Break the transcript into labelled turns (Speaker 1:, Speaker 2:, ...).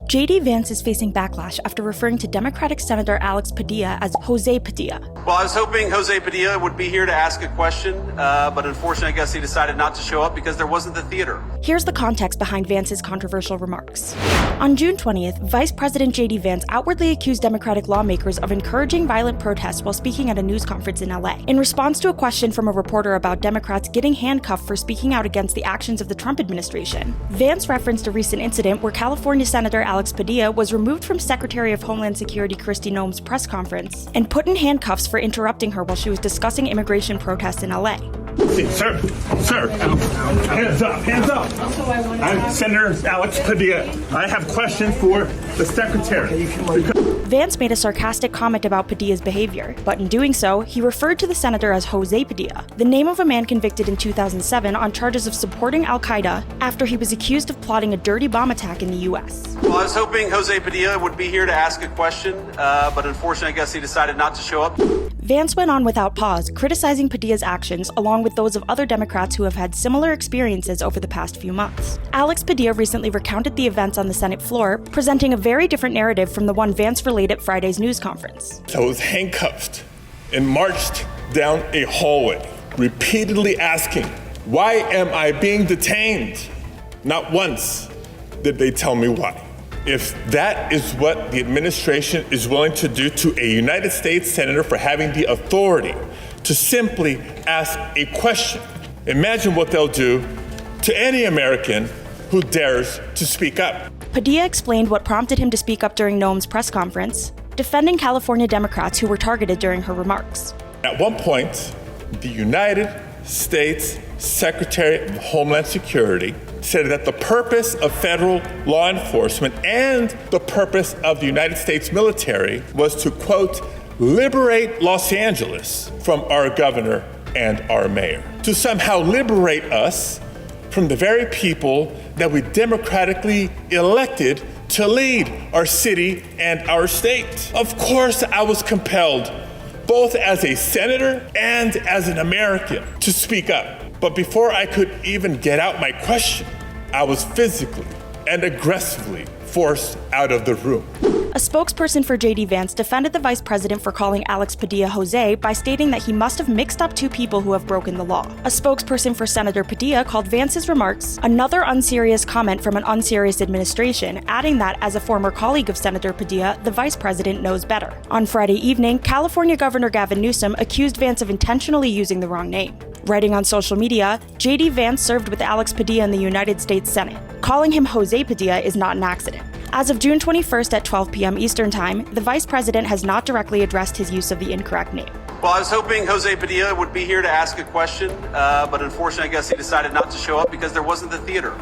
Speaker 1: JD Vance is facing backlash after referring to Democratic Senator Alex Padilla as José Padilla.
Speaker 2: Well, I was hoping José Padilla would be here to ask a question, but unfortunately I guess he decided not to show up because there wasn't the theater.
Speaker 1: Here's the context behind Vance's controversial remarks. On June 20th, Vice President JD Vance outwardly accused Democratic lawmakers of encouraging violent protests while speaking at a news conference in LA. In response to a question from a reporter about Democrats getting handcuffed for speaking out against the actions of the Trump administration, Vance referenced a recent incident where California Senator Alex Padilla was removed from Secretary of Homeland Security Kristi Noem's press conference and put in handcuffs for interrupting her while she was discussing immigration protests in LA.
Speaker 3: Sir, hands up. I'm Senator Alex Padilla. I have questions for the Secretary.
Speaker 1: Vance made a sarcastic comment about Padilla's behavior, but in doing so, he referred to the senator as José Padilla, the name of a man convicted in 2007 on charges of supporting Al-Qaeda after he was accused of plotting a dirty bomb attack in the U.S.
Speaker 2: Well, I was hoping José Padilla would be here to ask a question, but unfortunately I guess he decided not to show up.
Speaker 1: Vance went on without pause, criticizing Padilla's actions along with those of other Democrats who have had similar experiences over the past few months. Alex Padilla recently recounted the events on the Senate floor, presenting a very different narrative from the one Vance relayed at Friday's news conference.
Speaker 4: I was handcuffed and marched down a hallway, repeatedly asking, "Why am I being detained?" Not once did they tell me why. If that is what the administration is willing to do to a United States senator for having the authority to simply ask a question, imagine what they'll do to any American who dares to speak up.
Speaker 1: Padilla explained what prompted him to speak up during Noem's press conference, defending California Democrats who were targeted during her remarks.
Speaker 4: At one point, the United States Secretary of Homeland Security said that the purpose of federal law enforcement and the purpose of the United States military was to, quote, liberate Los Angeles from our governor and our mayor, to somehow liberate us from the very people that we democratically elected to lead our city and our state. Of course, I was compelled, both as a senator and as an American, to speak up. But before I could even get out my question, I was physically and aggressively forced out of the room.
Speaker 1: A spokesperson for JD Vance defended the vice president for calling Alex Padilla José by stating that he must have mixed up two people who have broken the law. A spokesperson for Senator Padilla called Vance's remarks another unserious comment from an unserious administration, adding that as a former colleague of Senator Padilla, the vice president knows better. On Friday evening, California Governor Gavin Newsom accused Vance of intentionally using the wrong name. Writing on social media, JD Vance served with Alex Padilla in the United States Senate. Calling him José Padilla is not an accident. As of June 21st at 12 p.m. Eastern Time, the vice president has not directly addressed his use of the incorrect name.
Speaker 2: Well, I was hoping José Padilla would be here to ask a question, but unfortunately I guess he decided not to show up because there wasn't the theater.